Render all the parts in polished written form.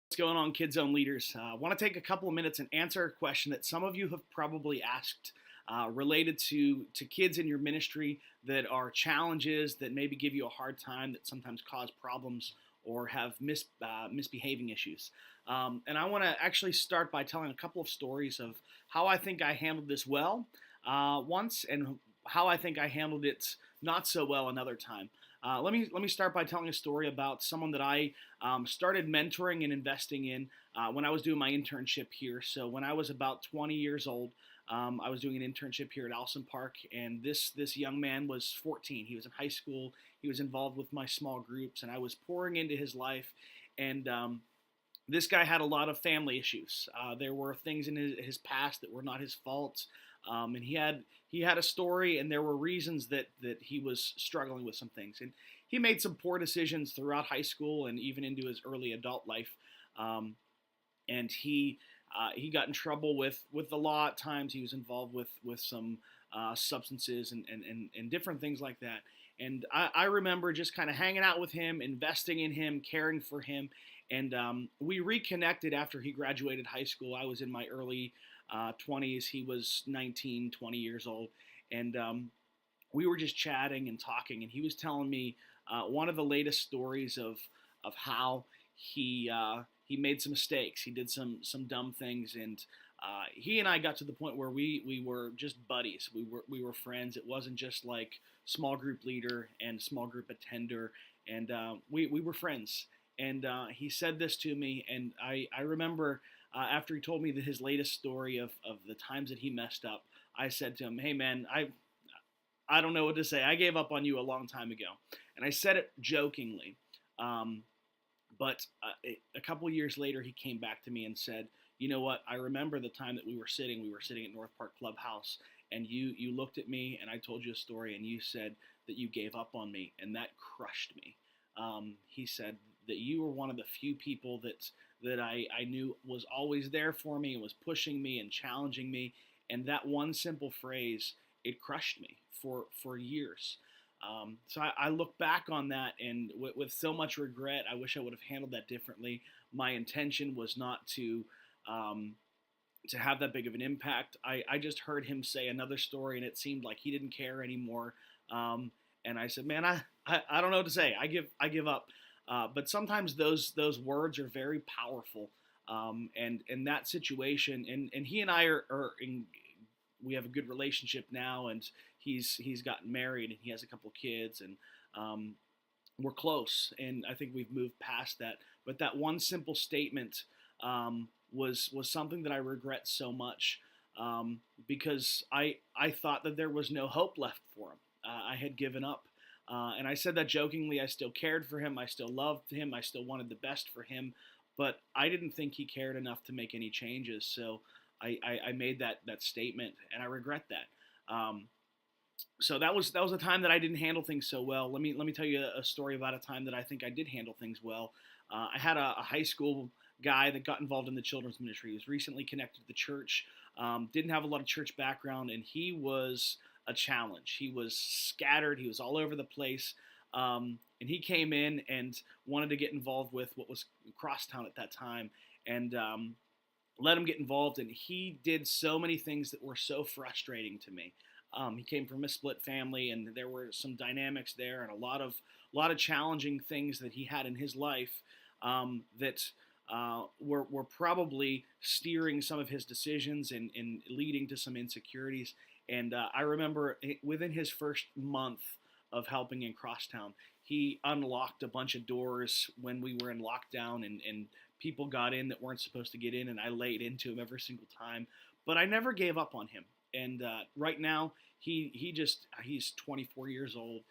What's going on, Kid Zone leaders? I want to take a couple of minutes and answer a question that some of you have probably asked related to kids in your ministry that are challenges that maybe give you a hard time, that sometimes cause problems or have misbehaving issues. And I want to actually start by telling a couple of stories of how I think I handled this well once and how I think I handled it not so well another time. Let me start by telling a story about someone that I started mentoring and investing in when I was doing my internship here. So when I was about 20 years old, I was doing an internship here at Allison Park, and this young man was 14. He was in high school. He was involved with my small groups, and I was pouring into his life. And this guy had a lot of family issues. There were things in his past that were not his fault, and he had a story, and there were reasons that he was struggling with some things. And he made some poor decisions throughout high school and even into his early adult life. Um, and he got in trouble with the law at times. He was involved with some substances and different things like that. And I remember just kind of hanging out with him, investing in him, caring for him. And we reconnected after he graduated high school. I was in my early 20s. He was 19, 20 years old. And we were just chatting and talking. And he was telling me one of the latest stories of how he made some mistakes. He did some dumb things, and he and I got to the point where we were just buddies. We were friends. It wasn't just like small group leader and small group attender, and we were friends. And he said this to me, and I remember after he told me his latest story of the times that he messed up. I said to him, "Hey man, I don't know what to say. I gave up on you a long time ago," and I said it jokingly. Um, but a couple years later, he came back to me and said, "You know what? I remember the time that we were sitting. We were sitting at North Park Clubhouse, and you looked at me, and I told you a story, and you said that you gave up on me, and that crushed me." He said that you were one of the few people that I knew was always there for me and was pushing me and challenging me, and that one simple phrase, it crushed me for years. So I look back on that, and with so much regret. I wish I would have handled that differently. My intention was not um, to have that big of an impact. I just heard him say another story, and it seemed like he didn't care anymore. Um, and I said, "Man, I don't know what to say. I give up." But sometimes those words are very powerful. And in that situation, and he and I are in, we have a good relationship now, and he's gotten married and he has a couple kids, and um, we're close, and I think we've moved past that. But that one simple statement was something that I regret so much, because I thought that there was no hope left for him. I had given up. And I said that jokingly. I still cared for him. I still loved him. I still wanted the best for him. But I didn't think he cared enough to make any changes. So I made that statement, and I regret that. So that was a time that I didn't handle things so well. Let me tell you a story about a time that I think I did handle things well. I had a high school guy that got involved in the children's ministry. He was recently connected to the church. Didn't have a lot of church background, and he was a challenge. He was scattered. He was all over the place. And he came in and wanted to get involved with what was Crosstown at that time, and let him get involved. And he did so many things that were so frustrating to me. He came from a split family, and there were some dynamics there, and a lot of challenging things that he had in his life that were probably steering some of his decisions and leading to some insecurities. And I remember within his first month of helping in Crosstown, he unlocked a bunch of doors when we were in lockdown, and people got in that weren't supposed to get in, and I laid into him every single time. But I never gave up on him. And right now, he's 24 years old.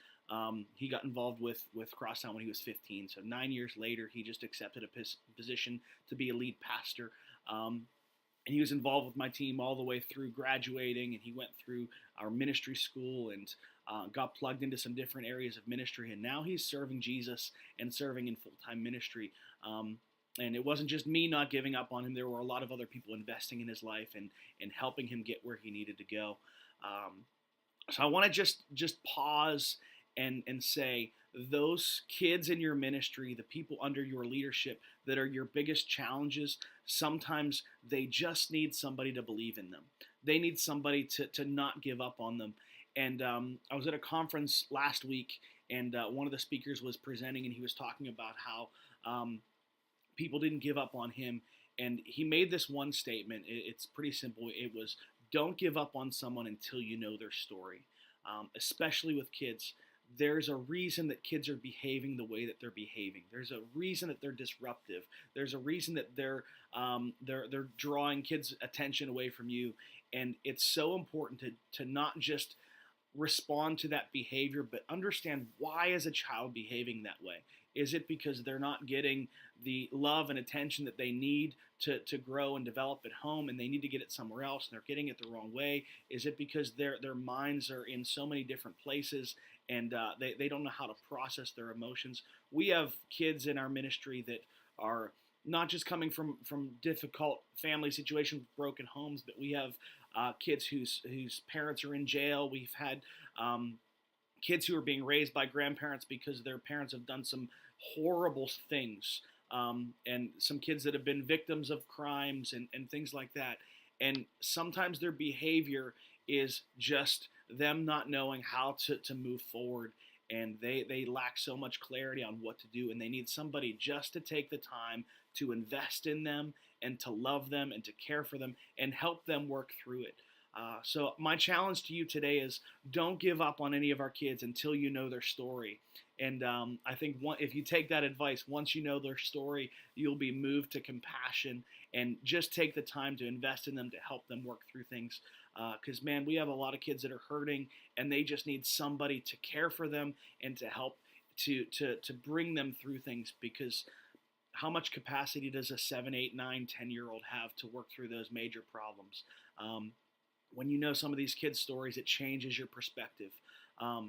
He got involved with Crosstown when he was 15. So 9 years later, he just accepted a position to be a lead pastor. And he was involved with my team all the way through graduating, and he went through our ministry school and got plugged into some different areas of ministry, and now he's serving Jesus and serving in full-time ministry. And it wasn't just me not giving up on him. There were a lot of other people investing in his life and helping him get where he needed to go. So I want to just pause and say, those kids in your ministry, the people under your leadership that are your biggest challenges, sometimes they just need somebody to believe in them. They need somebody to not give up on them. And I was at a conference last week, and one of the speakers was presenting, and he was talking about how people didn't give up on him. And he made this one statement. It's pretty simple. It was, don't give up on someone until you know their story, especially with kids. There's a reason that kids are behaving the way that they're behaving. There's a reason that they're disruptive. There's a reason that they're drawing kids' attention away from you. And it's so important to not just respond to that behavior, but understand, why is a child behaving that way? Is it because they're not getting the love and attention that they need to grow and develop at home, and they need to get it somewhere else, and they're getting it the wrong way? Is it because their minds are in so many different places, and they don't know how to process their emotions? We have kids in our ministry that are not just coming from difficult family situations, broken homes, but we have kids whose parents are in jail. We've had kids who are being raised by grandparents because their parents have done some horrible things, and some kids that have been victims of crimes and things like that. And sometimes their behavior is just them not knowing how to move forward, and they lack so much clarity on what to do, and they need somebody just to take the time to invest in them and to love them and to care for them and help them work through it. So my challenge to you today is, don't give up on any of our kids until you know their story. And I think if you take that advice, once you know their story, you'll be moved to compassion, and just take the time to invest in them, to help them work through things. Because, man, we have a lot of kids that are hurting, and they just need somebody to care for them and to help to bring them through things. Because how much capacity does a 7, 8, 9, 10-year-old have to work through those major problems? When you know some of these kids' stories, it changes your perspective.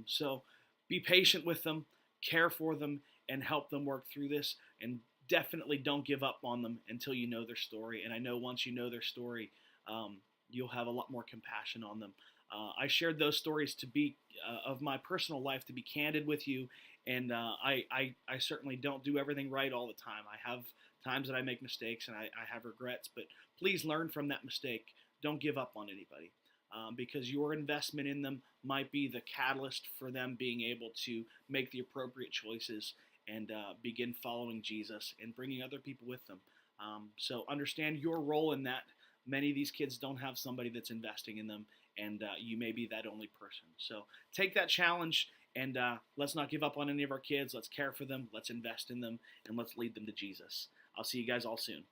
So be patient with them, care for them, and help them work through this. And definitely don't give up on them until you know their story. And I know once you know their story, you'll have a lot more compassion on them. I shared those stories to be of my personal life, to be candid with you. And I certainly don't do everything right all the time. I have times that I make mistakes, and I have regrets. But please learn from that mistake. Don't give up on anybody, because your investment in them might be the catalyst for them being able to make the appropriate choices and begin following Jesus and bringing other people with them. So understand your role in that. Many of these kids don't have somebody that's investing in them, and you may be that only person. So take that challenge, and let's not give up on any of our kids. Let's care for them, let's invest in them, and let's lead them to Jesus. I'll see you guys all soon.